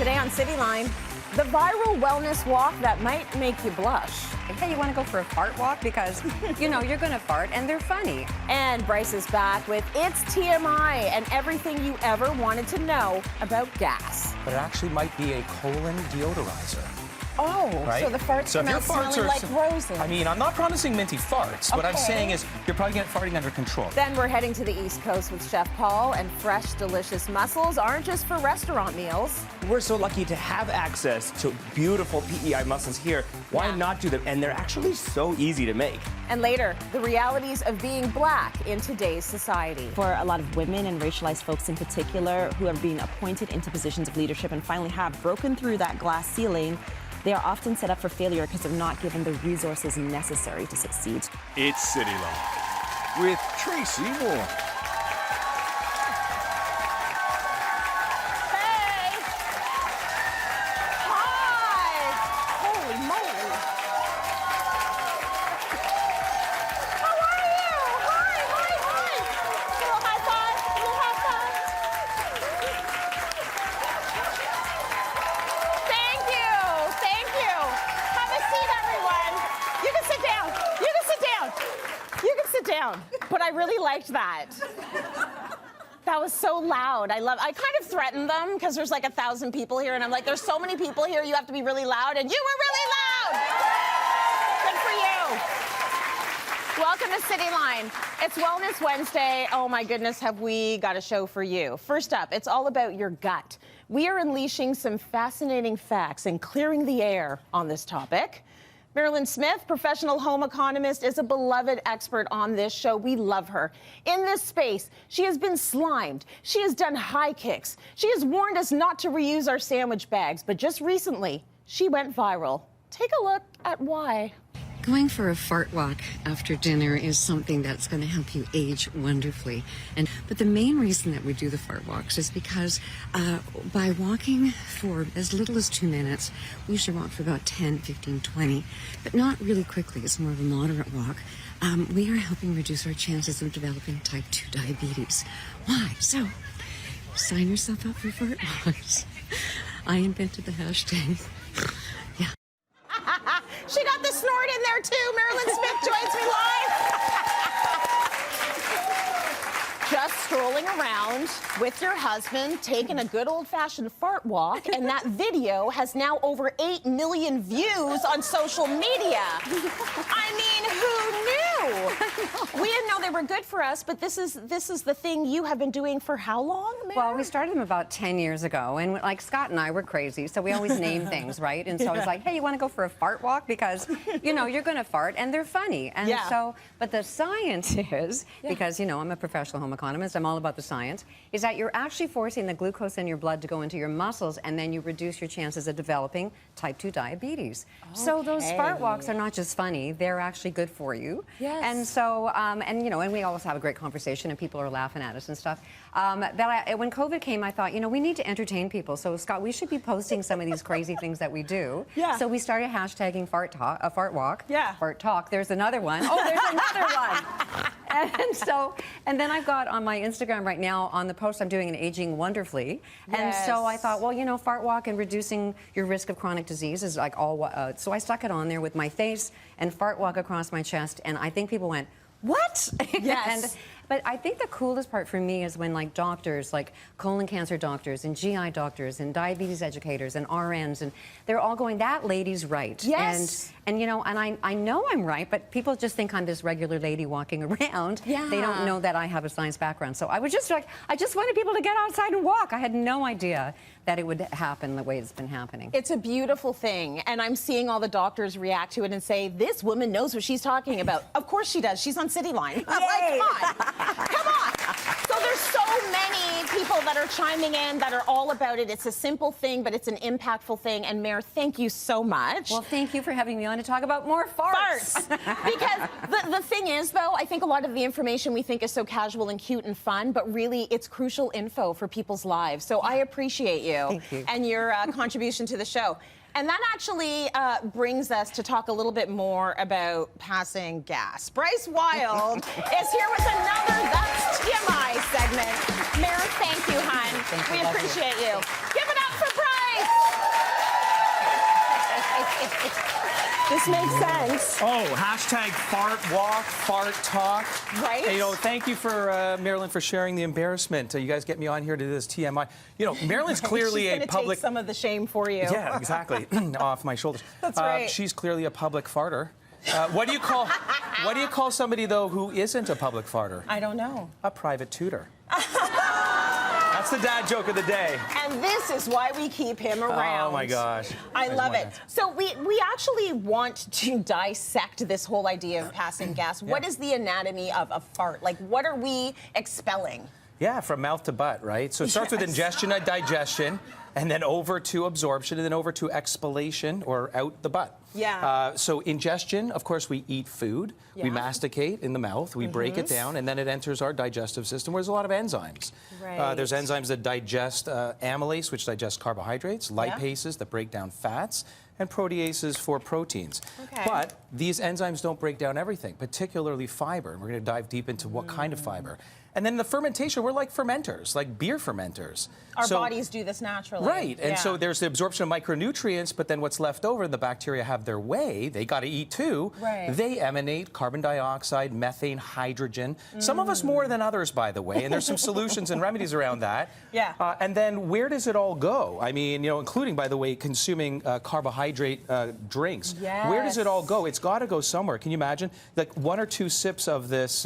Today on Cityline, the viral wellness walk that might make you blush. Hey, you want to go for a fart walk? Because, you know, you're going to fart and they're funny. And Bryce is back with It's TMI and everything you ever wanted to know about gas. But it actually might be a colon deodorizer. Oh, right? So the farts so come out smelling like roses. I mean, I'm not promising minty farts. Okay. What I'm saying is you're probably getting farting under control. Then we're heading to the East Coast with Chef Paul, and fresh, delicious mussels aren't just for restaurant meals. We're so lucky to have access to beautiful PEI mussels here. Why not do them? And they're actually so easy to make. And later, the realities of being black in today's society. For a lot of women and racialized folks in particular who are being appointed into positions of leadership and finally have broken through that glass ceiling, they are often set up for failure because they're not given the resources necessary to succeed. It's Cityline with Tracy Moore. Hey! Hi! Holy moly! How are you? Hi, hi, hi! Little high five, little high five. Thank you, thank you. Have a seat, everyone. You can sit down. You can sit down. You can sit down. But I really liked that. That was so loud. I kind of threatened them because there's like 1,000 people here, and I'm like, there's so many people here, you have to be really loud, and you were really loud. Good for you. Welcome to Cityline. It's Wellness Wednesday. Oh my goodness, have we got a show for you. First up, it's all about your gut. We are unleashing some fascinating facts and clearing the air on this topic. Mairlyn Smith, professional home economist, is a beloved expert on this show. We love her. In this space, she has been slimed. She has done high kicks. She has warned us not to reuse our sandwich bags. But just recently, she went viral. Take a look at why. Going for a fart walk after dinner is something that's going to help you age wonderfully. But the main reason that we do the fart walks is because by walking for as little as 2 minutes, we should walk for about 10, 15, 20, but not really quickly. It's more of a moderate walk. We are helping reduce our chances of developing type 2 diabetes. Why? So, sign yourself up for fart walks. I invented the hashtag. Yeah. She got the snort in there too. Mairlyn Smith joins me live. Just strolling around with your husband, taking a good old-fashioned fart walk, and that video has now over 8 million views on social media. I mean, who knew? We didn't know they were good for us, but this is the thing you have been doing for how long, Mary? Well, we started them about 10 years ago, and like Scott and I were crazy, so we always name things, right? And so I was like, hey, you want to go for a fart walk? Because, you know, you're going to fart, and they're funny. And so, but the science is, because, you know, I'm a professional home economist, I'm all about the science, is that you're actually forcing the glucose in your blood to go into your muscles, and then you reduce your chances of developing type 2 diabetes. Okay. So those fart walks are not just funny, they're actually good for you. Yes. And so, and you know, and we always have a great conversation, and people are laughing at us and stuff. When COVID came, I thought, you know, we need to entertain people. So, Scott, we should be posting some of these crazy things that we do. Yeah. So we started hashtagging fart walk. Yeah. Fart talk. There's another one. Oh, there's another one. And then I've got on my Instagram right now, on the post, I'm doing an aging wonderfully. Yes. And so I thought, well, you know, fart walk and reducing your risk of chronic disease is like all, so I stuck it on there with my face and fart walk across my chest. And I think people went, what? Yes. But I think the coolest part for me is when like doctors, like colon cancer doctors and GI doctors and diabetes educators and RNs, and they're all going, that lady's right. Yes. And you know, and I know I'm right, but people just think I'm this regular lady walking around. Yeah. They don't know that I have a science background. So I was just like, I just wanted people to get outside and walk. I had no idea that it would happen the way it's been happening. It's a beautiful thing, and I'm seeing all the doctors react to it and say, this woman knows what she's talking about. Of course she does. She's on Cityline. I'm like, come on. Come on. So there's so many people that are chiming in that are all about it. It's a simple thing, but it's an impactful thing. And Mayor, thank you so much. Well, thank you for having me on to talk about more farts. Because the thing is, though, I think a lot of the information we think is so casual and cute and fun, but really it's crucial info for people's lives. So I appreciate you, thank you. And your contribution to the show. And that actually brings us to talk a little bit more about passing gas. Bryce Wylde is here with another That's TMI segment. Mayor, thank you, hon. Thank you, we appreciate you. Give it up for Bryce. This makes sense. Oh, hashtag fart walk, fart talk. Right. And, thank you for Mairlyn for sharing the embarrassment. You guys get me on here to do this TMI. Mairlyn's clearly She's a gonna public. take some of the shame for you. Yeah, exactly. Off my shoulders. That's right. She's clearly a public farter. What do you call somebody though who isn't a public farter? I don't know. A private tutor. That's the dad joke of the day. And this is why we keep him around. Oh my gosh. I love it. So we actually want to dissect this whole idea of passing gas. Yeah. What is the anatomy of a fart? Like, what are we expelling? Yeah, from mouth to butt, right? So it starts with ingestion and digestion, and then over to absorption, and then over to expellation, or out the butt. Yeah. So ingestion, of course, we eat food. We masticate in the mouth. We break it down, and then it enters our digestive system, where there's a lot of enzymes. Right. There's enzymes that digest amylase, which digest carbohydrates, lipases that break down fats, and proteases for proteins. Okay. But these enzymes don't break down everything, particularly fiber. And we're going to dive deep into what kind of fiber. And then the fermentation, we're like fermenters, like beer fermenters. Our bodies do this naturally. Right, and so there's the absorption of micronutrients, but then what's left over, the bacteria have their way, they got to eat too. Right. They emanate carbon dioxide, methane, hydrogen, some of us more than others, by the way, and there's some solutions and remedies around that. Yeah. And then where does it all go? I mean, including, by the way, consuming carbohydrate drinks. Yes. Where does it all go? It's got to go somewhere. Can you imagine? Like 1 or 2 sips of this,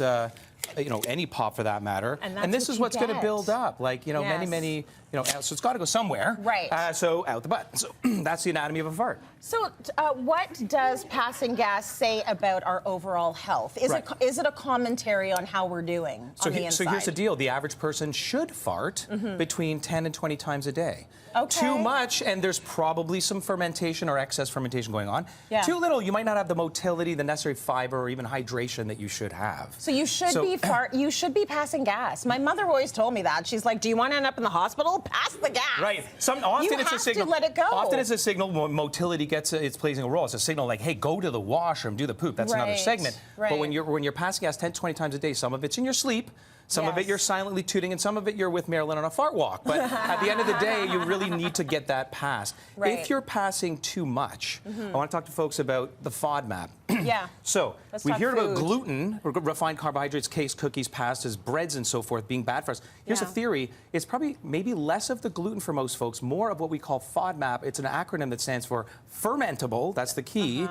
any pop for that matter. And this is what's going to build up. Like, many, so it's got to go somewhere. Right. So out the butt. So that's the anatomy of a fart. So what does passing gas say about our overall health? Is it a commentary on how we're doing on the inside? So here's the deal. The average person should fart between 10 and 20 times a day. Okay. Too much, and there's probably some fermentation or excess fermentation going on. Yeah. Too little, you might not have the motility, the necessary fiber, or even hydration that you should have. So you should be passing gas. My mother always told me that. She's like, "Do you want to end up in the hospital? Pass the gas." Right. Often you it's have a signal. to let it go. Often it's a signal when motility it's playing a role. It's a signal like, "Hey, go to the washroom, do the poop." That's another segment. Right. But when you're passing gas 10, 20 times a day, some of it's in your sleep. Some of it you're silently tooting, and some of it you're with Mairlyn on a fart walk. But at the end of the day, you really need to get that passed. Right. If you're passing too much, I want to talk to folks about the FODMAP. Yeah. So Let's we talk hear about food. gluten, or refined carbohydrates, cakes, cookies, pastas, breads, and so forth being bad for us. Here's a theory. It's probably maybe less of the gluten for most folks, more of what we call FODMAP. It's an acronym that stands for fermentable, that's the key,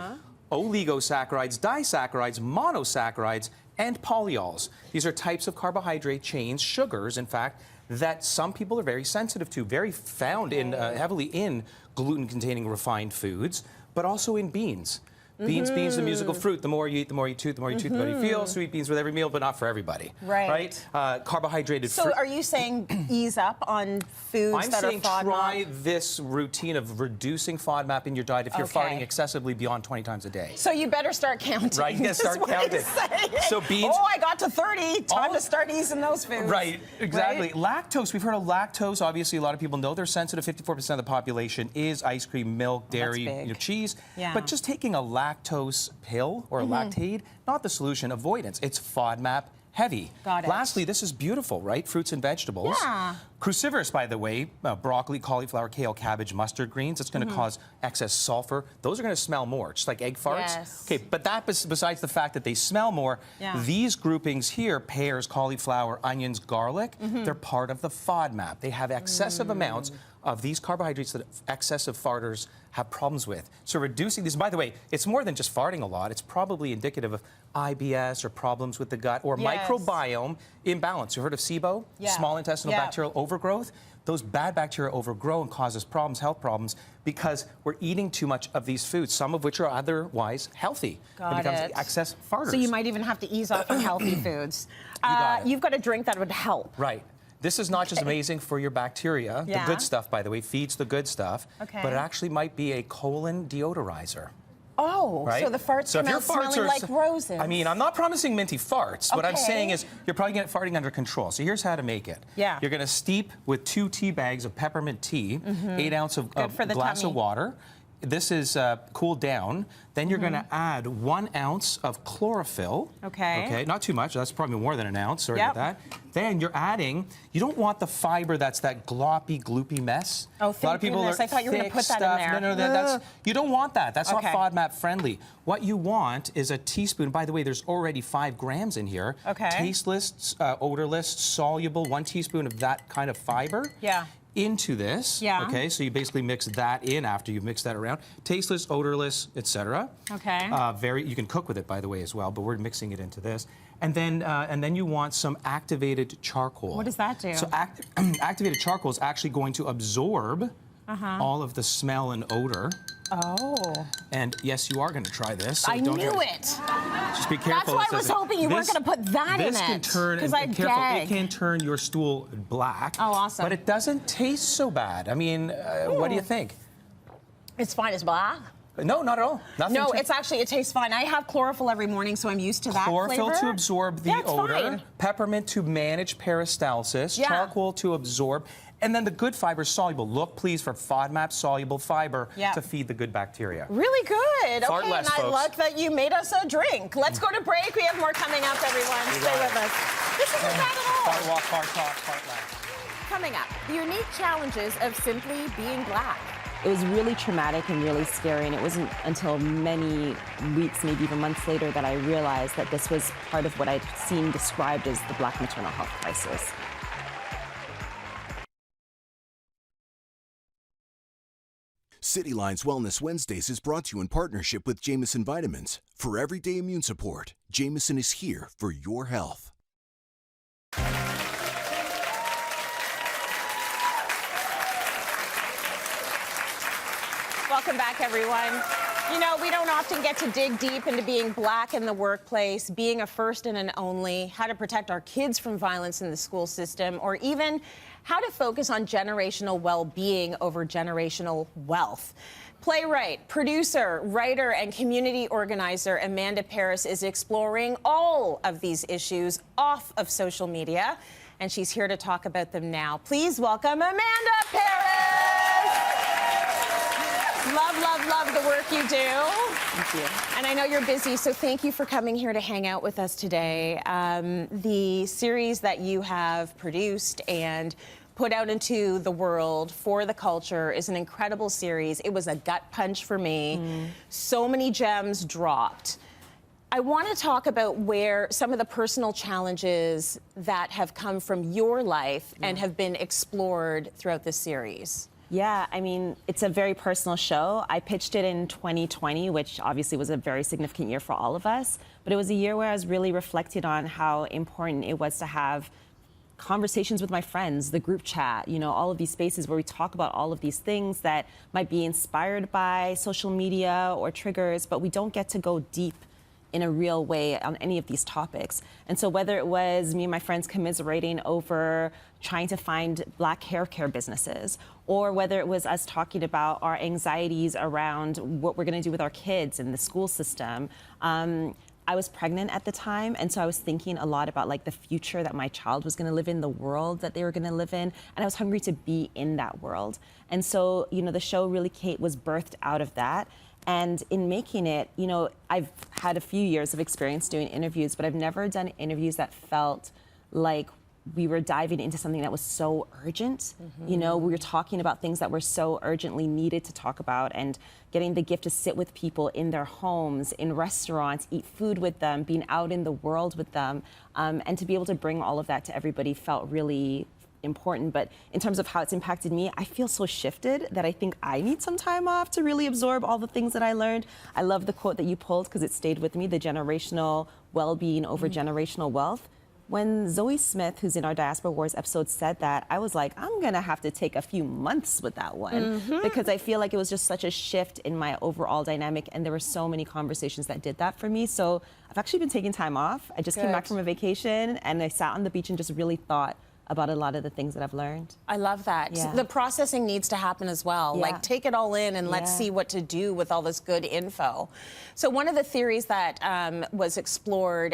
oligosaccharides, disaccharides, monosaccharides, and polyols. These are types of carbohydrate chains, sugars, in fact, that some people are very sensitive to, very found in heavily in gluten-containing refined foods, but also in beans. Beans, the musical fruit. The more you eat, the more you toot, the more you toot, the better you feel. Sweet beans with every meal, but not for everybody. Right. Carbohydrated So fruit. are you saying ease up on foods I'm that are saying FODMAP? try this routine of reducing FODMAP in your diet if you're farting excessively beyond 20 times a day. So you better start counting. Right, you Is start what counting. he's saying. So beans. Oh, I got to 30. Time to start easing those foods. Right, exactly. Right? Lactose, we've heard of lactose. Obviously, a lot of people know they're sensitive. 54% of the population is ice cream, milk, dairy, big. cheese. Yeah. But just taking a lactose pill or a lactate, not the solution. Avoidance. It's FODMAP heavy. Got it. Lastly, this is beautiful, right? Fruits and vegetables. Yeah. Cruciferous, by the way, broccoli, cauliflower, kale, cabbage, mustard greens. It's going to cause excess sulfur. Those are going to smell more, just like egg farts. Yes. Okay, but that besides the fact that they smell more, these groupings here, pears, cauliflower, onions, garlic, they're part of the FODMAP. They have excessive amounts of these carbohydrates that excessive farters have problems with. So reducing these, by the way, it's more than just farting a lot. It's probably indicative of IBS or problems with the gut or microbiome imbalance. You heard of SIBO? Yeah. Small intestinal bacterial overgrowth? Those bad bacteria overgrow and causes problems, health problems, because we're eating too much of these foods, some of which are otherwise healthy. Got it becomes it. excess farters. So you might even have to ease off on healthy foods. got it. You've got a drink that would help. Right. This is not just amazing for your bacteria, the good stuff, by the way, feeds the good stuff, but it actually might be a colon deodorizer. Oh, Right? so the farts So if come your out farts smelling are, like roses. I mean, I'm not promising minty farts. What I'm Okay. saying is you're probably going to get farting under control. So here's how to make it. Yeah. You're going to steep with 2 tea bags of peppermint tea, 8 ounces of for the glass tummy. of water. this is cooled down. Then you're going to add 1 ounce of chlorophyll. Okay. Okay, not too much. That's probably more than an ounce. Sorry about that. Then you're adding, you don't want the fiber that's that gloppy, gloopy mess. Oh, thank a lot of people goodness. are I thought you were going to put that stuff. in there. No, that's, you don't want that. That's not Okay. FODMAP friendly. What you want is a teaspoon. By the way, there's already 5 grams in here. Okay. Tasteless, odorless, soluble, 1 teaspoon of that kind of fiber. Yeah. Into this. Yeah. Okay, so you basically mix that in after you mix that around. Tasteless, odorless, etc. Okay. You can cook with it, by the way, as well, but we're mixing it into this. And then you want some activated charcoal. What does that do? So activated charcoal is actually going to absorb all of the smell and odor. Oh. And yes, you are going to try this. So I don't knew get- it. Just be careful. That's why I was hoping you weren't going to put that in it. This can turn, 'cause I careful, gag. it can turn your stool black. Oh, awesome. But it doesn't taste so bad. I mean, what do you think? It's fine as blah. No, not at all. Nothing No, to- it tastes fine. I have chlorophyll every morning, so I'm used to that Chlorophyll flavor. to absorb the Yeah, it's odor, fine. peppermint to manage peristalsis, Yeah. charcoal to absorb, and then the good fiber soluble. Look, please, for FODMAP soluble fiber Yeah. to feed the good bacteria. Really good. Fart Okay, less, and I folks. like that you made us a drink. Let's go to break. We have more coming up, everyone. Stay with us. This isn't bad at all. Fart walk, fart talk, fart laugh. Coming up, the unique challenges of simply being black. It was really traumatic and really scary, and it wasn't until many weeks, maybe even months later, that I realized that this was part of what I'd seen described as the Black maternal health crisis. Cityline's Wellness Wednesdays is brought to you in partnership with Jameson Vitamins. For everyday immune support, Jameson is here for your health. Welcome back, everyone. You know, we don't often get to dig deep into being black in the workplace, being a first and an only, how to protect our kids from violence in the school system, or even how to focus on generational well-being over generational wealth. Playwright, producer, writer, and community organizer Amanda Paris is exploring all of these issues off of social media, and she's here to talk about them now. Please welcome Amanda Paris! Love the work you do. Thank you. And I know you're busy, so thank you for coming here to hang out with us today. The series that you have produced and put out into the world for the culture is an incredible series. It was a gut punch for me. So many gems dropped. I want to talk about where some of the personal challenges that have come from your life and have been explored throughout this series. Yeah, I mean, it's a very personal show. I pitched it in 2020, which obviously was a very significant year for all of us. But it was a year where I was really reflected on how important it was to have conversations with my friends, the group chat, you know, all of these spaces where we talk about all of these things that might be inspired by social media or triggers, but we don't get to go deep in a real way on any of these topics. And so whether it was me and my friends commiserating over trying to find black hair care businesses, or whether it was us talking about our anxieties around what we're gonna do with our kids in the school system. I was pregnant at the time, and so I was thinking a lot about like the future that my child was gonna live in, the world that they were gonna live in, and I was hungry to be in that world. And so, you know, the show really was birthed out of that. And in making it, you know, I've had a few years of experience doing interviews, but I've never done interviews that felt like we were diving into something that was so urgent. You know, we were talking about things that were so urgently needed to talk about, and getting the gift to sit with people in their homes, in restaurants, eat food with them, being out in the world with them, and to be able to bring all of that to everybody felt really important. But in terms of how it's impacted me, I feel so shifted that I think I need some time off to really absorb all the things that I learned. I love the quote that you pulled because it stayed with me, the generational well-being over generational wealth. When Zoe Smith, who's in our Diaspora Wars episode, said that, I was like, I'm gonna have to take a few months with that one because I feel like it was just such a shift in my overall dynamic, and there were so many conversations that did that for me. So I've actually been taking time off. I just came back from a vacation and I sat on the beach and just really thought about a lot of the things that I've learned. I love that. Yeah. The processing needs to happen as well. Yeah. Like, take it all in and let's see what to do with all this good info. So one of the theories that was explored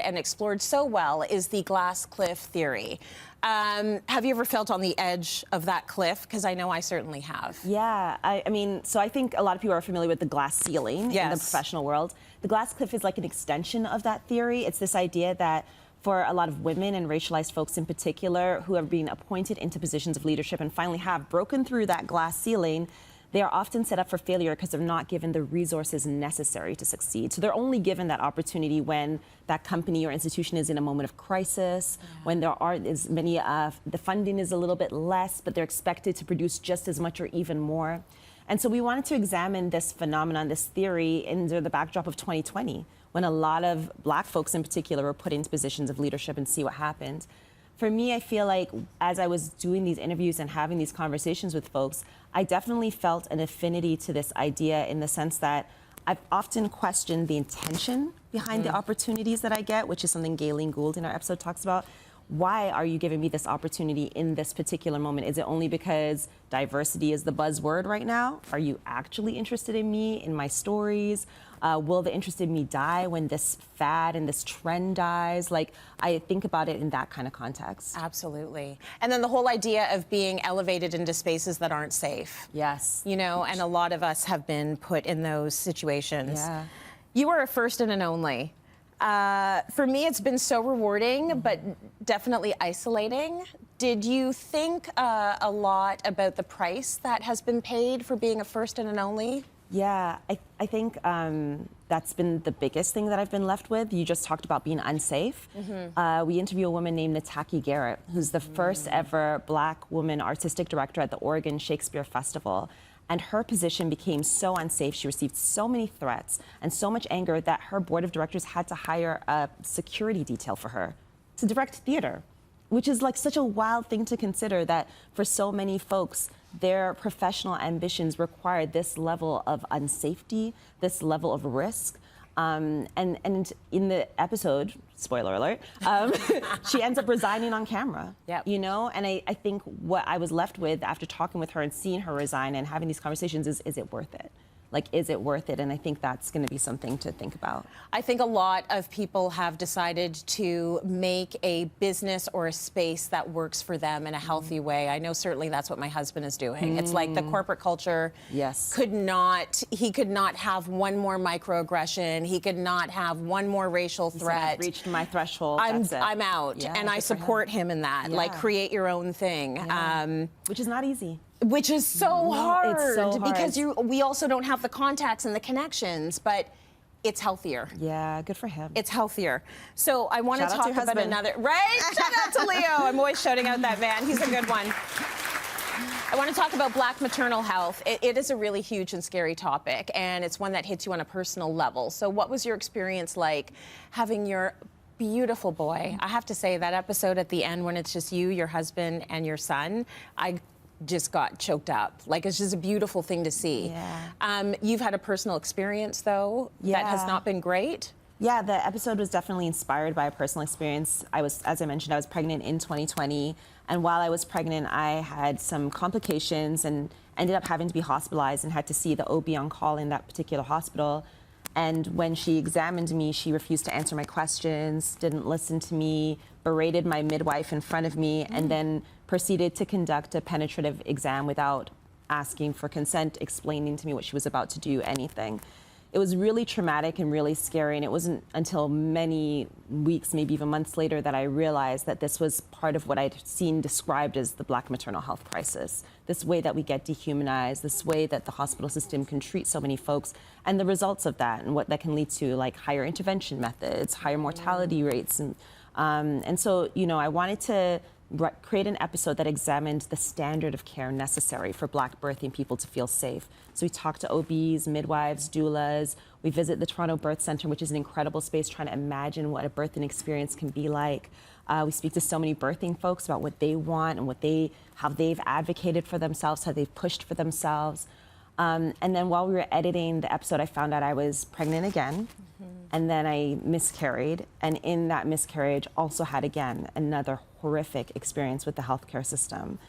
so well is the glass cliff theory. Have you ever felt on the edge of that cliff? Because I know I certainly have. Yeah, I mean, so I think a lot of people are familiar with the glass ceiling in the professional world. The glass cliff is like an extension of that theory. It's this idea that for a lot of women and racialized folks in particular who have been appointed into positions of leadership and finally have broken through that glass ceiling, they are often set up for failure because they're not given the resources necessary to succeed. So they're only given that opportunity when that company or institution is in a moment of crisis, when there aren't as many, the funding is a little bit less, but they're expected to produce just as much or even more. And so we wanted to examine this phenomenon, this theory, under the backdrop of 2020, when a lot of Black folks in particular were put into positions of leadership, and see what happened. For me, I feel like as I was doing these interviews and having these conversations with folks, I definitely felt an affinity to this idea in the sense that I've often questioned the intention behind the opportunities that I get, which is something Gayleen Gould in our episode talks about. Why are you giving me this opportunity in this particular moment? Is it only because diversity is the buzzword right now? Are you actually interested in me, in my stories? Will the interest in me die when this fad and this trend dies? Like, I think about it in that kind of context. Absolutely. And then the whole idea of being elevated into spaces that aren't safe. Yes. You know, and a lot of us have been put in those situations. Yeah. You are a first and an only. For me, it's been so rewarding, but definitely isolating. Did you think a lot about the price that has been paid for being a first and an only? Yeah, I think that's been the biggest thing that I've been left with. You just talked about being unsafe. We interview a woman named Nataki Garrett, who's the first ever Black woman artistic director at the Oregon Shakespeare Festival. And her position became so unsafe. She received so many threats and so much anger that her board of directors had to hire a security detail for her to direct theater, which is like such a wild thing to consider, that for so many folks, their professional ambitions require this level of unsafety, this level of risk. And in the episode, spoiler alert, she ends up resigning on camera. You know, and I think what I was left with after talking with her and seeing her resign and having these conversations is it worth it? Like, is it worth it? And I think that's going to be something to think about. I think a lot of people have decided to make a business or a space that works for them in a healthy way. I know certainly that's what my husband is doing. It's like the corporate culture could not have one more microaggression. He could not have one more racial threat. I've reached my threshold. I'm out. Yeah, and I support him in that. Like, create your own thing. Which is not easy. Which is so hard. It's so hard. Because we also don't have the contacts and the connections, but it's healthier. Yeah, good for him. It's healthier. So I want to talk about another, right? Shout out to Leo. I'm always shouting out that man. He's a good one. I want to talk about Black maternal health. It is a really huge and scary topic, and it's one that hits you on a personal level. So what was your experience like having your beautiful boy? I have to say, that episode at the end when it's just you, your husband, and your son, I just got choked up. Like, it's just a beautiful thing to see. You've had a personal experience, though, that has not been great. Yeah, the episode was definitely inspired by a personal experience. As I mentioned, I was pregnant in 2020, and while I was pregnant, I had some complications and ended up having to be hospitalized and had to see the OB on call in that particular hospital. And when she examined me, she refused to answer my questions, didn't listen to me, berated my midwife in front of me, and then proceeded to conduct a penetrative exam without asking for consent, explaining to me what she was about to do, anything. It was really traumatic and really scary, and it wasn't until many weeks, maybe even months later, that I realized that this was part of what I'd seen described as the Black maternal health crisis. This way that we get dehumanized, this way that the hospital system can treat so many folks, and the results of that, and what that can lead to, like higher intervention methods, higher mortality rates. And so, you know, I wanted to create an episode that examined the standard of care necessary for Black birthing people to feel safe. So we talk to OBs, midwives, doulas. We visit the Toronto Birth Centre, which is an incredible space, trying to imagine what a birthing experience can be like. We speak to so many birthing folks about what they want and how they've advocated for themselves, how they've pushed for themselves. And then while we were editing the episode, I found out I was pregnant again. and then I miscarried, and in that miscarriage also had, again, another horrific experience with the healthcare system.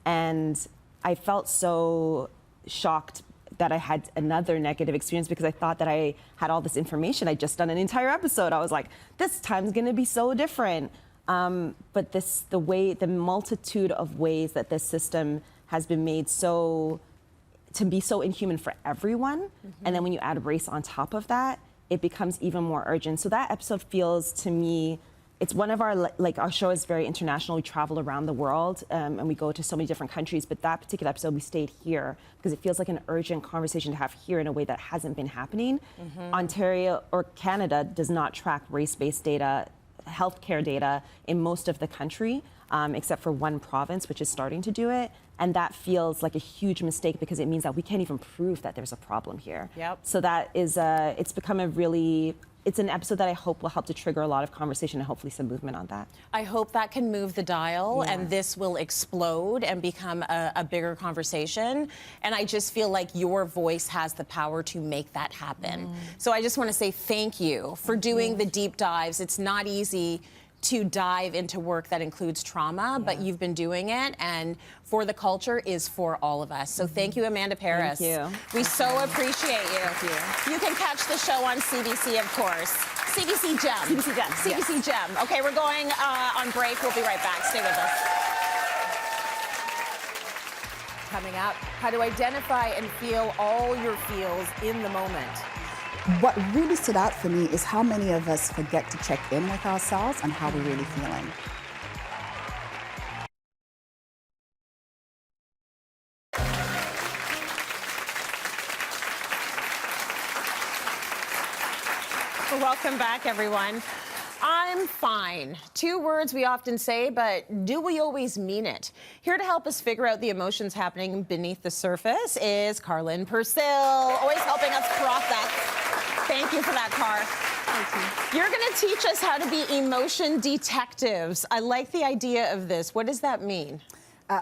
And I felt so shocked that I had another negative experience because I thought that I had all this information. I'd just done an entire episode. I was like, this time's gonna be so different. But the multitude of ways that this system has been made to be so inhuman for everyone, and then when you add race on top of that, it becomes even more urgent. So that episode feels to me, it's one of our show is very international. We travel around the world and we go to so many different countries, but that particular episode we stayed here because it feels like an urgent conversation to have here in a way that hasn't been happening. Ontario or Canada does not track race-based data, healthcare data in most of the country, except for one province, which is starting to do it. And that feels like a huge mistake because it means that we can't even prove that there's a problem here. Yep. So that is, it's become it's an episode that I hope will help to trigger a lot of conversation and hopefully some movement on that. I hope that can move the dial and this will explode and become a bigger conversation. And I just feel like your voice has the power to make that happen. So I just want to say thank you for doing the deep dives. It's not easy to dive into work that includes trauma, but you've been doing it, and For the Culture is for all of us. So thank you, Amanda Paris. Thank you. We so appreciate you. Thank you. You can catch the show on CBC, of course. CBC Gem. CBC Gem. CBC Gem. Okay, we're going on break. We'll be right back. Stay with us. Coming up, how to identify and feel all your feels in the moment. What really stood out for me is how many of us forget to check in with ourselves and how we're really feeling. Welcome back, everyone. I'm fine. 2 words we often say, but do we always mean it? Here to help us figure out the emotions happening beneath the surface is Karlyn Percil, always helping us process. Thank you for that, Car. Thank you. You're going to teach us how to be emotion detectives. I like the idea of this. What does that mean?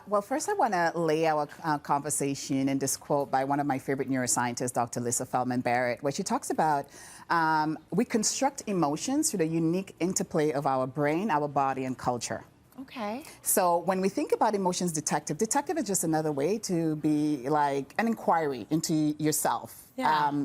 Well, first I want to lay our conversation in this quote by one of my favorite neuroscientists, Dr. Lisa Feldman-Barrett, where she talks about we construct emotions through the unique interplay of our brain, our body, and culture. Okay. So when we think about emotions detective is just another way to be like an inquiry into yourself,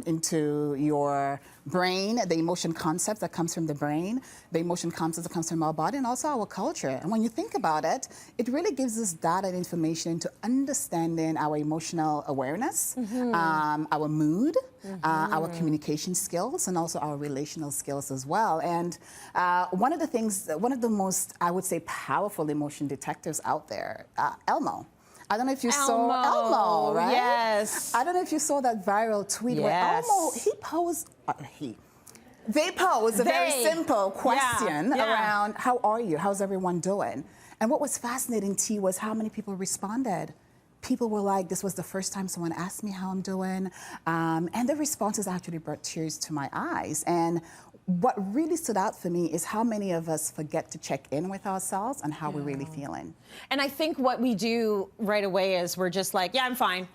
into your brain, the emotion concept that comes from the brain, the emotion concept that comes from our body, and also our culture. And when you think about it, it really gives us data and information into understanding our emotional awareness, our mood, our communication skills, and also our relational skills as well. And one of the most, I would say, powerful emotion detectives out there, Elmo. I don't know if you saw Elmo, right? Yes. I don't know if you saw that viral tweet where Elmo, they posed a very simple question around, how are you? How's everyone doing? And what was fascinating, T, was how many people responded. People were like, this was the first time someone asked me how I'm doing. And the responses actually brought tears to my eyes. And what really stood out for me is how many of us forget to check in with ourselves and how we're really feeling. And I think what we do right away is we're just like, yeah, I'm fine.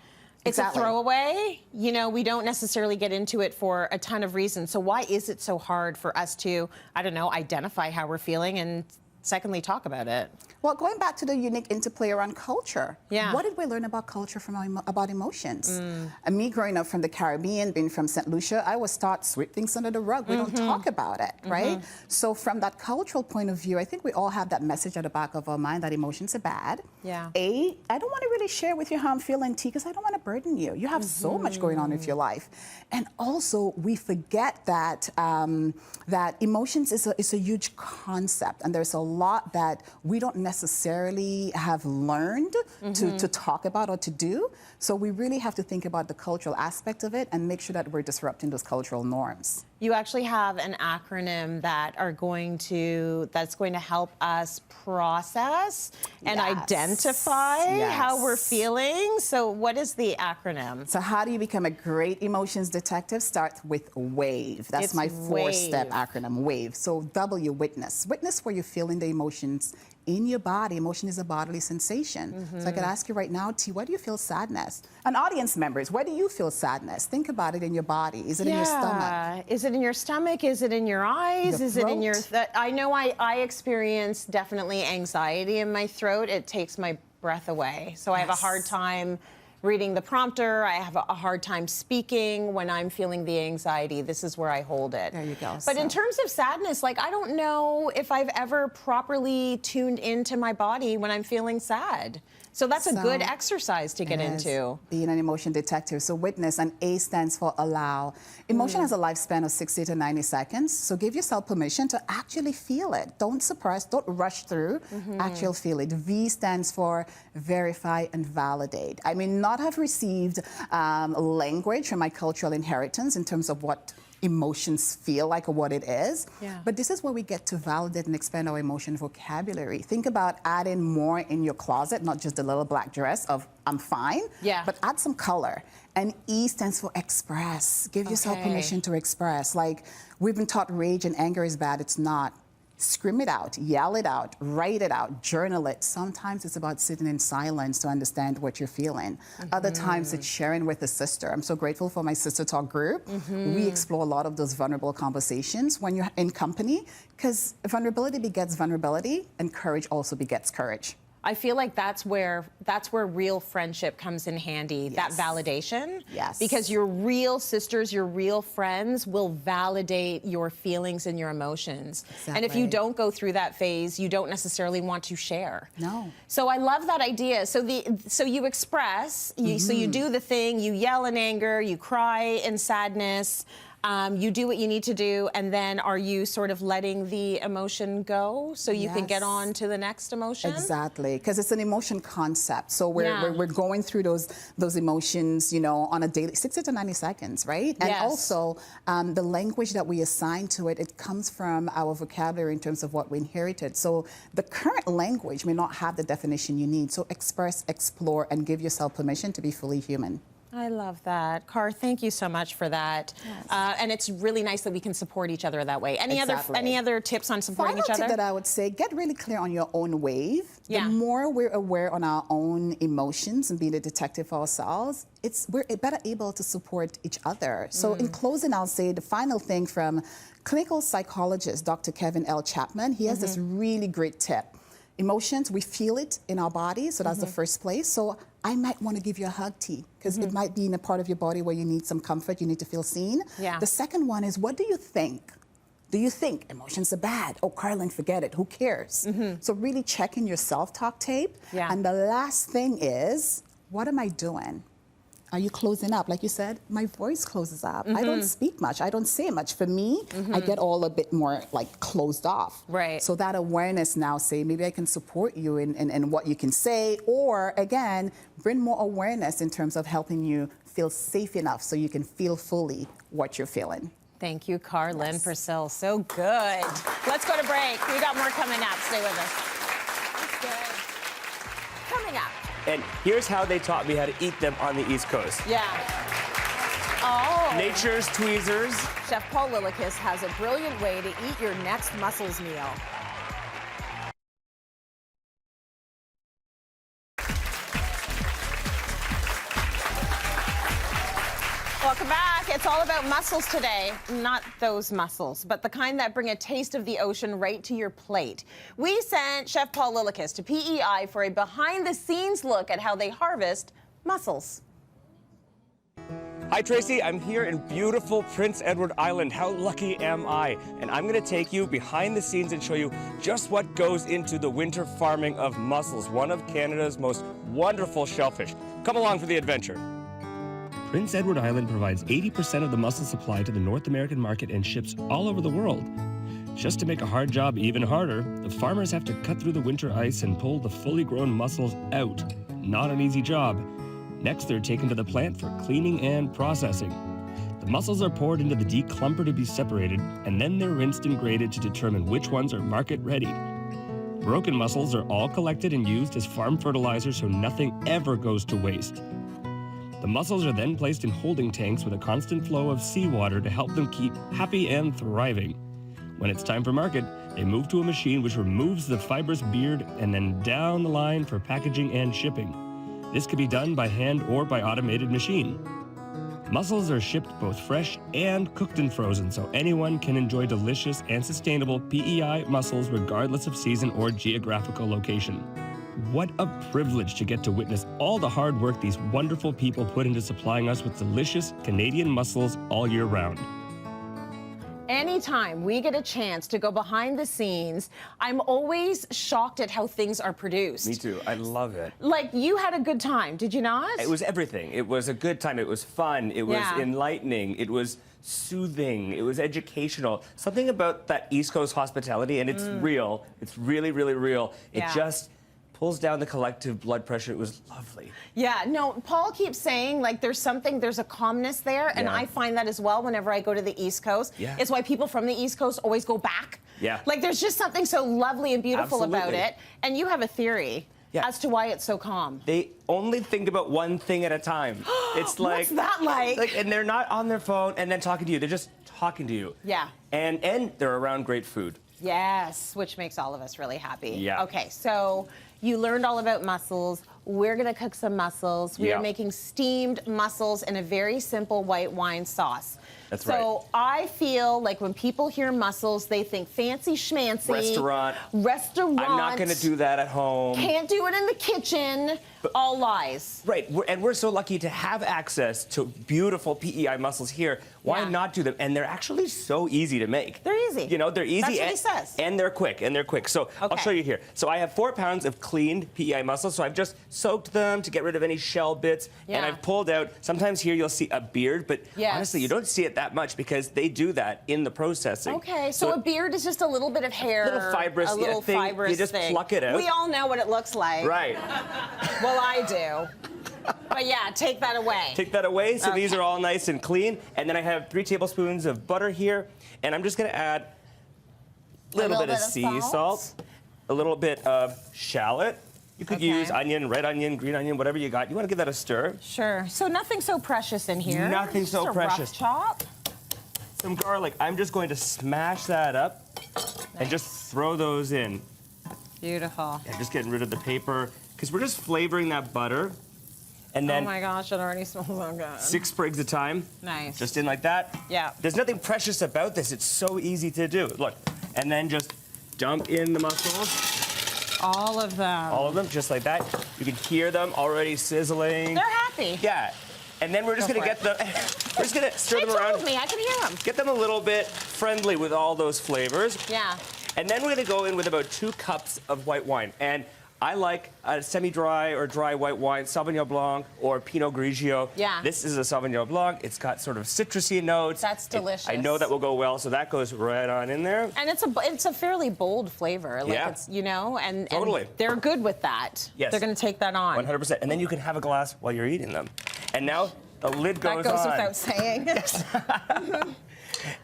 It's a throwaway. You know, we don't necessarily get into it for a ton of reasons. So why is it so hard for us to, I don't know, identify how we're feeling and secondly, talk about it? Well, going back to the unique interplay around culture, what did we learn about culture from about emotions? And me growing up from the Caribbean, being from St. Lucia, I was taught sweep things under the rug. We don't talk about it, right? So from that cultural point of view, I think we all have that message at the back of our mind that emotions are bad. Yeah. A, I don't want to really share with you how I'm feeling, T, because I don't want to burden you. You have so much going on with your life. And also, we forget that that emotions is a huge concept, and there's a lot that we don't necessarily have learned to talk about or to do. So we really have to think about the cultural aspect of it and make sure that we're disrupting those cultural norms. You actually have an acronym that's going to help us process and identify how we're feeling. So what is the acronym? So how do you become a great emotions detective? Start with WAVE. That's my 4-step acronym, WAVE. So W, witness. Witness where you're feeling the emotions in your body. Emotion is a bodily sensation. So I could ask you right now, T, where do you feel sadness? And audience members, where do you feel sadness? Think about it in your body. Is it in your stomach? Is it in your stomach? Is it in your eyes? Is it in your... I know I experience definitely anxiety in my throat. It takes my breath away. So I have a hard time reading the prompter. I have a hard time speaking when I'm feeling the anxiety. This is where I hold it. There you go. But in terms of sadness, like, I don't know if I've ever properly tuned into my body when I'm feeling sad. So that's a good exercise to get into. Being an emotion detective. So witness, and A stands for allow. Emotion has a lifespan of 60 to 90 seconds. So give yourself permission to actually feel it. Don't suppress, don't rush through, actually feel it. V stands for verify and validate. I may not have received language from my cultural inheritance in terms of what emotions feel like or what it is. But this is where we get to validate and expand our emotion vocabulary. Think about adding more in your closet, not just the little black dress of I'm fine, but add some color. And E stands for express. Give yourself permission to express. Like, we've been taught rage and anger is bad. It's not. Scream it out, yell it out, write it out, journal it. Sometimes it's about sitting in silence to understand what you're feeling. Other times it's sharing with a sister. I'm so grateful for my Sister Talk group. We explore a lot of those vulnerable conversations when you're in company, because vulnerability begets vulnerability, and courage also begets courage. I feel like that's where real friendship comes in handy, that validation. Because your real sisters, your real friends will validate your feelings and your emotions. And if you don't go through that phase, you don't necessarily want to share. So I love that idea. So you express, so you do the thing, you yell in anger, you cry in sadness. You do what you need to do, and then are you sort of letting the emotion go so you can get on to the next emotion? Exactly, because it's an emotion concept. So we're going through those emotions, you know, on a daily, 60 to 90 seconds, right? And also the language that we assign to it, it comes from our vocabulary in terms of what we inherited. So the current language may not have the definition you need. So express, explore, and give yourself permission to be fully human. I love that. Car, thank you so much for that. And it's really nice that we can support each other that way. Any other tips on supporting each other? Final tip that I would say, get really clear on your own wave. The more we're aware on our own emotions and being a detective for ourselves, we're better able to support each other. So in closing, I'll say the final thing from clinical psychologist Dr. Kevin L. Chapman. He has this really great tip. Emotions, we feel it in our body, so that's the first place. So I might want to give you a hug, T, because it might be in a part of your body where you need some comfort, you need to feel seen. The second one is, what do you think? Do you think emotions are bad? Oh, Karlyn, forget it, who cares? So really check in your self-talk tape. And the last thing is, what am I doing? Are you closing up? Like you said, my voice closes up. I don't speak much. I don't say much. For me, I get all a bit more like closed off. So that awareness now, say, maybe I can support you in what you can say, or again, bring more awareness in terms of helping you feel safe enough so you can feel fully what you're feeling. Thank you, Karlyn Percil. So good. Let's go to break. We got more coming up. Stay with us. That's good. Coming up. And here's how they taught me how to eat them on the East Coast. Nature's tweezers. Chef Paul Lillakas has a brilliant way to eat your next mussels meal. Welcome back. It's all about mussels today. Not those mussels, but the kind that bring a taste of the ocean right to your plate. We sent Chef Paul Lillakas to PEI for a behind-the-scenes look at how they harvest mussels. Hi, Tracy. I'm here in beautiful Prince Edward Island. How lucky am I? And I'm going to take you behind the scenes and show you just what goes into the winter farming of mussels, one of Canada's most wonderful shellfish. Come along for the adventure. Prince Edward Island provides 80% of the mussel supply to the North American market and ships all over the world. Just to make a hard job even harder, the farmers have to cut through the winter ice and pull the fully grown mussels out. Not an easy job. Next, they're taken to the plant for cleaning and processing. The mussels are poured into the declumper to be separated, and then they're rinsed and graded to determine which ones are market ready. Broken mussels are all collected and used as farm fertilizer so nothing ever goes to waste. The mussels are then placed in holding tanks with a constant flow of seawater to help them keep happy and thriving. When it's time for market, they move to a machine which removes the fibrous beard and then down the line for packaging and shipping. This can be done by hand or by automated machine. Mussels are shipped both fresh and cooked and frozen, so anyone can enjoy delicious and sustainable PEI mussels regardless of season or geographical location. What a privilege to get to witness all the hard work these wonderful people put into supplying us with delicious Canadian mussels all year round. Anytime we get a chance to go behind the scenes, I'm always shocked at how things are produced. Me too. I love it. Like, you had a good time, did you not? It was everything. It was a good time. It was fun. It was enlightening. It was soothing. It was educational. Something about that East Coast hospitality, and it's real. It's really, really real. It just pulls down the collective blood pressure. It was lovely. Yeah, no, Paul keeps saying, like, there's a calmness there, and I find that as well whenever I go to the East Coast. Yeah. It's why people from the East Coast always go back. Yeah. Like, there's just something so lovely and beautiful about it. And you have a theory as to why it's so calm. They only think about one thing at a time. It's like... What's that like? And they're not on their phone and then talking to you. They're just talking to you. Yeah. And they're around great food. Yes, which makes all of us really happy. Yeah. Okay, so you learned all about mussels. We're gonna cook some mussels. We are making steamed mussels in a very simple white wine sauce. That's right. So I feel like when people hear mussels, they think fancy schmancy. Restaurant. I'm not gonna do that at home. Can't do it in the kitchen. All lies. Right, and we're so lucky to have access to beautiful PEI mussels here. Why not do them? And they're actually so easy to make. They're easy. You know, they're easy. That's what he says. And they're quick, So I'll show you here. So I have 4 pounds of cleaned PEI mussels. So I've just soaked them to get rid of any shell bits. And I've pulled out, sometimes here you'll see a beard, but honestly, you don't see it that much because they do that in the processing. Okay, so a beard is just a little bit of hair. Little fibrous, a little thing. fibrous You just thing. pluck it out. We all know what it looks like. Right. Well, I do. But yeah, take that away. Take that away. So these are all nice and clean. And then I have 3 tablespoons of butter here. And I'm just going to add a little bit of sea salt, a little bit of shallot. You could use onion, red onion, green onion, whatever you got. You want to give that a stir. Sure. So nothing so precious in here. Nothing so just a precious. Rough chop. Some garlic. I'm just going to smash that up and just throw those in. Beautiful. Yeah, just getting rid of the paper because we're just flavoring that butter. And then oh my gosh, it already smells so good. 6 sprigs of thyme. Nice. Just in like that. Yeah. There's nothing precious about this. It's so easy to do. Look. And then just dump in the mussels. All of them. All of them, just like that. You can hear them already sizzling. They're happy. Yeah. And then we're just going to get the... We're just going to stir them around. They told me. I can hear them. Get them a little bit friendly with all those flavors. Yeah. And then we're going to go in with about 2 cups of white wine. And I like a semi-dry or dry white wine, Sauvignon Blanc or Pinot Grigio. Yeah. This is a Sauvignon Blanc. It's got sort of citrusy notes. That's delicious. I know that will go well, so that goes right on in there. And it's a fairly bold flavor. Like it's, you know, and they're good with that. Yes. They're going to take that on. 100%. And then you can have a glass while you're eating them. And now the lid goes on. That goes without saying. Yes.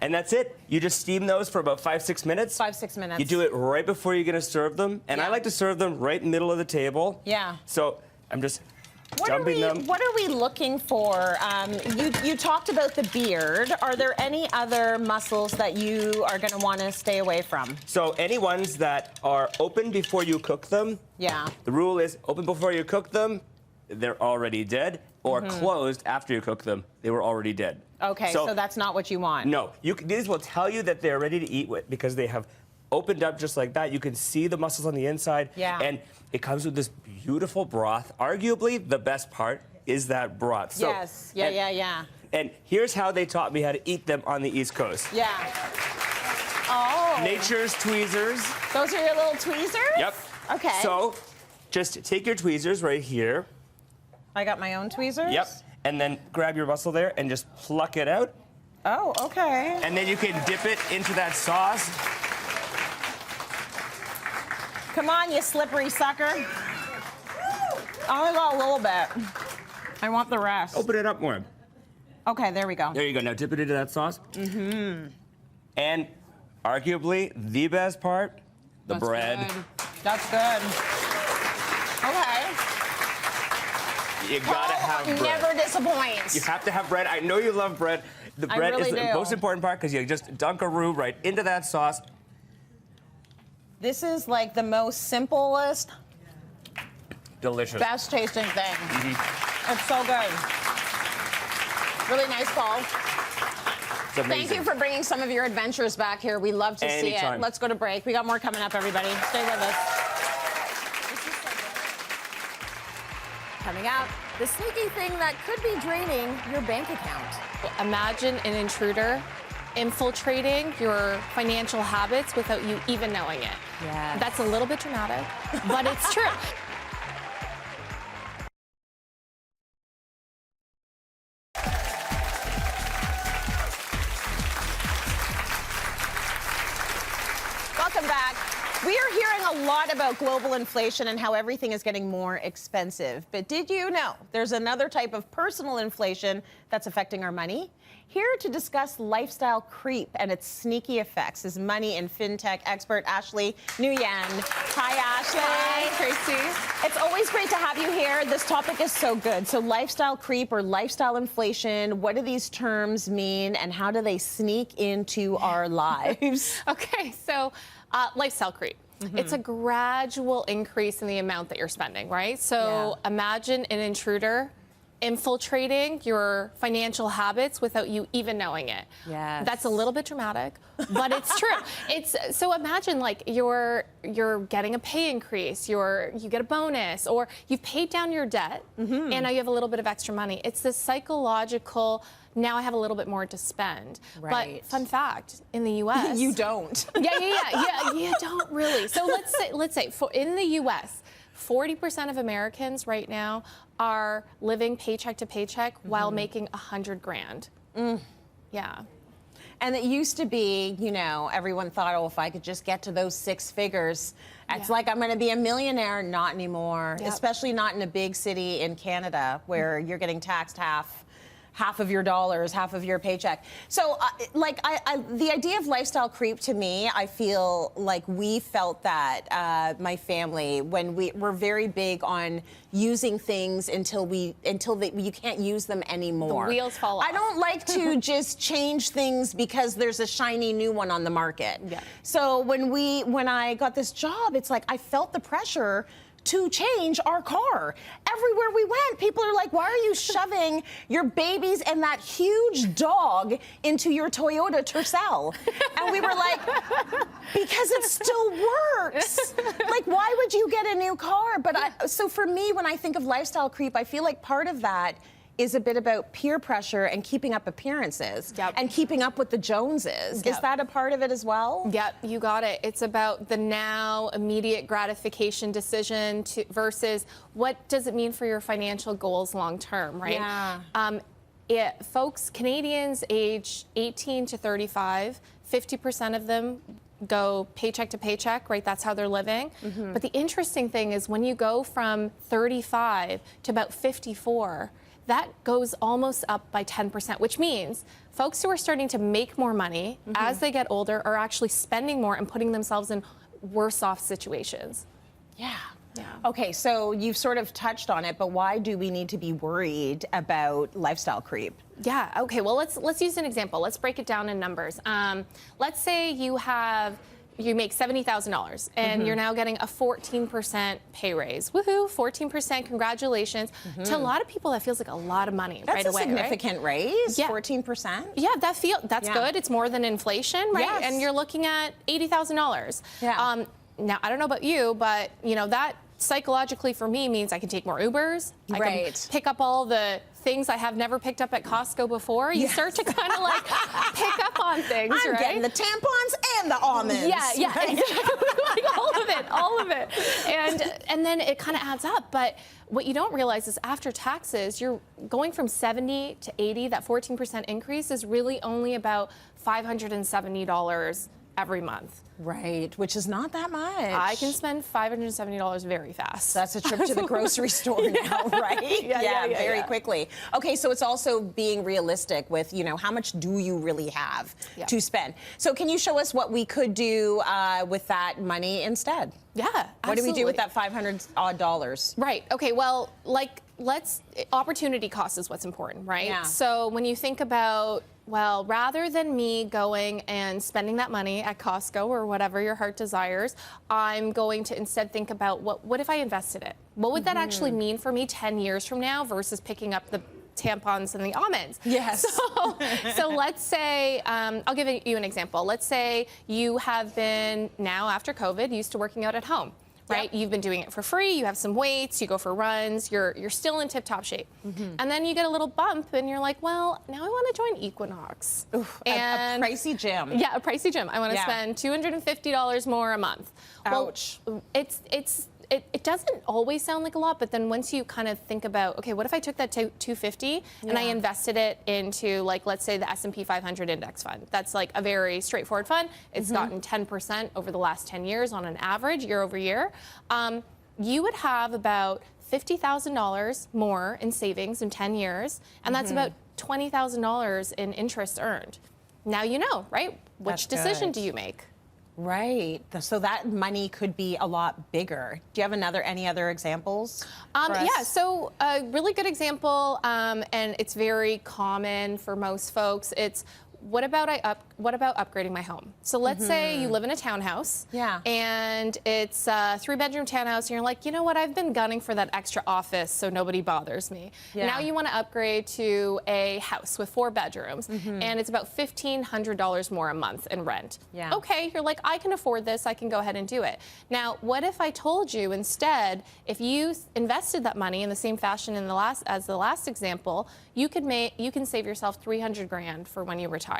And that's it. You just steam those for about 5-6 minutes. 5-6 minutes. You do it right before you're going to serve them. And I like to serve them right in the middle of the table. Yeah. So I'm just dumping them. What are we looking for? You talked about the beard. Are there any other mussels that you are going to want to stay away from? So any ones that are open before you cook them. Yeah. The rule is open before you cook them, they're already dead. Or closed after you cook them, they were already dead. Okay, so that's not what you want. No, these will tell you that they're ready to eat because they have opened up just like that. You can see the mussels on the inside. Yeah. And it comes with this beautiful broth. Arguably, the best part is that broth. So, yes. Yeah. And here's how they taught me how to eat them on the East Coast. Yeah. Oh. Nature's tweezers. Those are your little tweezers? Yep. Okay. So just take your tweezers right here. I got my own tweezers? Yep. And then grab your mussel there and just pluck it out. Oh, okay. And then you can dip it into that sauce. Come on, you slippery sucker. I only got a little bit. I want the rest. Open it up more. Okay, there we go. There you go. Now dip it into that sauce. Mm-hmm. And arguably the best part, the bread. Good. That's good. Okay. You gotta have bread. Never disappoints. You have to have bread. I know you love bread. The bread really is the do. most important part because you just dunk a roux right into that sauce. This is like the most simplest, delicious, best tasting thing. It's so good. Really nice, Paul. It's amazing. Thank you for bringing some of your adventures back here. We love to see Anytime. it. Let's go to break. We got more coming up, everybody. Stay with us. Coming up, the sneaky thing that could be draining your bank account. Imagine an intruder infiltrating your financial habits without you even knowing it. Yes. That's a little bit dramatic, but it's true. Welcome back. We are hearing a lot about global inflation and how everything is getting more expensive. But did you know there's another type of personal inflation that's affecting our money? Here to discuss lifestyle creep and its sneaky effects is money and fintech expert Ashley Nguyen. Hi, Ashley. Hi, Tracy. It's always great to have you here. This topic is so good. So lifestyle creep or lifestyle inflation, what do these terms mean and how do they sneak into our lives? Okay, so lifestyle creep. It's a gradual increase in the amount that you're spending, right? So imagine an intruder infiltrating your financial habits without you even knowing it. Yes. That's a little bit dramatic, but it's true. It's so imagine like you're getting a pay increase, you get a bonus, or you've paid down your debt, and now you have a little bit of extra money. It's this psychological, now I have a little bit more to spend. Right. But fun fact, in the U.S. You don't. You don't really. So let's say in the U.S., 40% of Americans right now are living paycheck to paycheck while making $100,000. Yeah. And it used to be, you know, everyone thought, oh, if I could just get to those 6 figures, it's like I'm going to be a millionaire. Not anymore, especially not in a big city in Canada where you're getting taxed half of your dollars, half of your paycheck. So, the idea of lifestyle creep to me, I feel like we felt that, my family, when we were very big on using things until you can't use them anymore. The wheels fall off. I don't like to just change things because there's a shiny new one on the market. Yeah. So when I got this job, it's like I felt the pressure to change our car. Everywhere we went, people are like, why are you shoving your babies and that huge dog into your Toyota Tercel? And we were like, because it still works. Like, why would you get a new car? But so for me, when I think of lifestyle creep, I feel like part of that is a bit about peer pressure and keeping up appearances and keeping up with the Joneses. Is that a part of it as well? Yep, you got it. It's about the now immediate gratification decision versus what does it mean for your financial goals long term, right? Yeah. Folks, Canadians age 18 to 35, 50% of them go paycheck to paycheck, right? That's how they're living. But the interesting thing is when you go from 35 to about 54, that goes almost up by 10%, which means folks who are starting to make more money as they get older are actually spending more and putting themselves in worse off situations. Yeah. Okay, so you've sort of touched on it, but why do we need to be worried about lifestyle creep? Yeah, okay, well, let's use an example. Let's break it down in numbers. Let's say you make $70,000 and you're now getting a 14% pay raise. Woohoo, 14%, congratulations. To a lot of people, that feels like a lot of money right away. That's a significant raise, 14%. Yeah, that's good. It's more than inflation, right? Yes. And you're looking at $80,000. Yeah. Now, I don't know about you, but you know that psychologically for me means I can take more Ubers. I can pick up all the things I have never picked up at Costco before. You start to kind of like pick up on things, I'm getting the tampons and the almonds. Yeah, exactly. Like all of it. And then it kind of adds up. But what you don't realize is after taxes, you're going from 70 to 80. That 14% increase is really only about $570 every month. Right, which is not that much. I can spend $570 very fast. That's a trip to the grocery store now, right? Yeah, very quickly. Okay, so it's also being realistic with, you know, how much do you really have to spend? So can you show us what we could do with that money instead? Yeah, absolutely. What do we do with that $500 odd? Right, okay, well, opportunity cost is what's important, right? Yeah. So when you think about, well, rather than me going and spending that money at Costco or whatever your heart desires, I'm going to instead think about what if I invested it? What would that actually mean for me 10 years from now versus picking up the tampons and the almonds. Yes. So let's say, I'll give you an example. Let's say you have been, now after COVID, used to working out at home. Right? Yep. You've been doing it for free, you have some weights, you go for runs, you're still in tip-top shape. And then you get a little bump and you're like, well, now I want to join Equinox. Oof, and a pricey gym. Yeah, a pricey gym. I want to spend $250 more a month. Ouch. Well, it doesn't always sound like a lot, but then once you kind of think about, okay, what if I took that $250 and I invested it into, like, let's say the S&P 500 index fund. That's like a very straightforward fund. It's gotten 10% over the last 10 years on an average, year over year. You would have about $50,000 more in savings in 10 years, and that's about $20,000 in interest earned. Now you know, right? Which decision do you make? Right. So that money could be a lot bigger. Do you have any other examples? Yeah, so a really good example, and it's very common for most folks, it's what about upgrading my home? So let's say you live in a townhouse, and it's a 3-bedroom townhouse, and you're like, you know what, I've been gunning for that extra office so nobody bothers me. Now you want to upgrade to a house with 4 bedrooms, and it's about $1,500 more a month in rent. Okay, you're like, I can afford this, I can go ahead and do it. Now, what if I told you instead, if you invested that money in the same fashion as the last example, you can save yourself $300 grand for when you retire.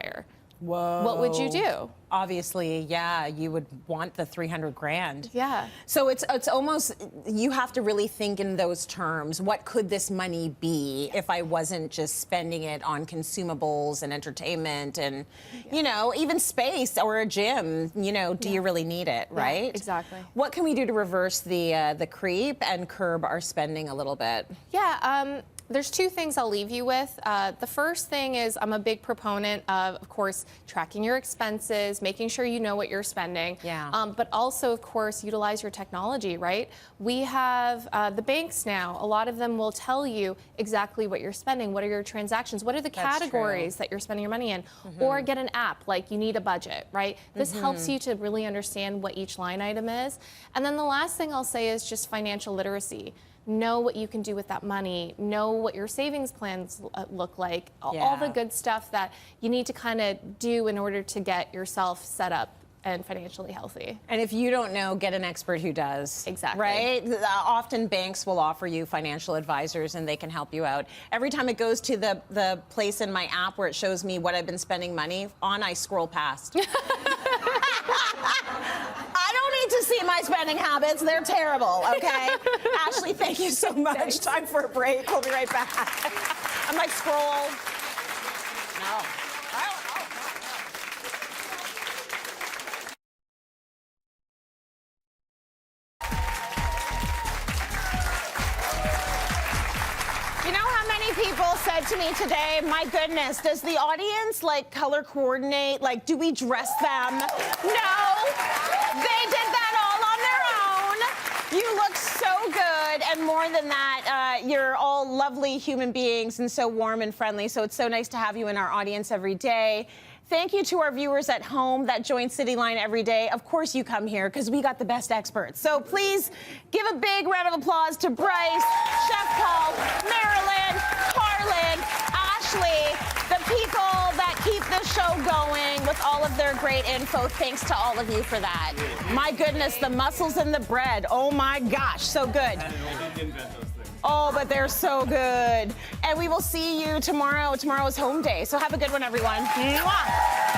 Whoa. What would you do? Obviously, yeah, you would want the 300 grand. Yeah. So it's almost, you have to really think in those terms. What could this money be if I wasn't just spending it on consumables and entertainment and, you know, even space or a gym, you know, do you really need it, right? Exactly. What can we do to reverse the creep and curb our spending a little bit? Yeah, there's 2 things I'll leave you with. The first thing is I'm a big proponent of course, tracking your expenses, making sure you know what you're spending. But also, of course, utilize your technology, right? We have the banks now. A lot of them will tell you exactly what you're spending. What are your transactions? What are the categories that you're spending your money in? Or get an app, like you need a budget, right? This helps you to really understand what each line item is. And then the last thing I'll say is just financial literacy. Know what you can do with that money, know what your savings plans look like, all the good stuff that you need to kind of do in order to get yourself set up and financially healthy. And if you don't know, get an expert who does. Exactly. Right? Often banks will offer you financial advisors and they can help you out. Every time it goes to the place in my app where it shows me what I've been spending money on, I scroll past. I don't need to see my spending habits. They're terrible, okay? Ashley, thank you so much. Thanks. Time for a break. We'll be right back. I'm like, scroll. No. People said to me today, my goodness, does the audience like color coordinate? Like, do we dress them? No, they did that all on their own. You look so good, and more than that, you're all lovely human beings and so warm and friendly. So it's so nice to have you in our audience every day. Thank you to our viewers at home that join Cityline every day. Of course you come here because we got the best experts. So please give a big round of applause to Bryce, Chef Paul, Mairlyn, Karlyn, Ashley, the people that keep the show going with all of their great info. Thanks to all of you for that. My goodness, the mussels and the bread. Oh my gosh, so good. Oh, but they're so good. And we will see you tomorrow. Tomorrow is home day. So have a good one, everyone. Mwah.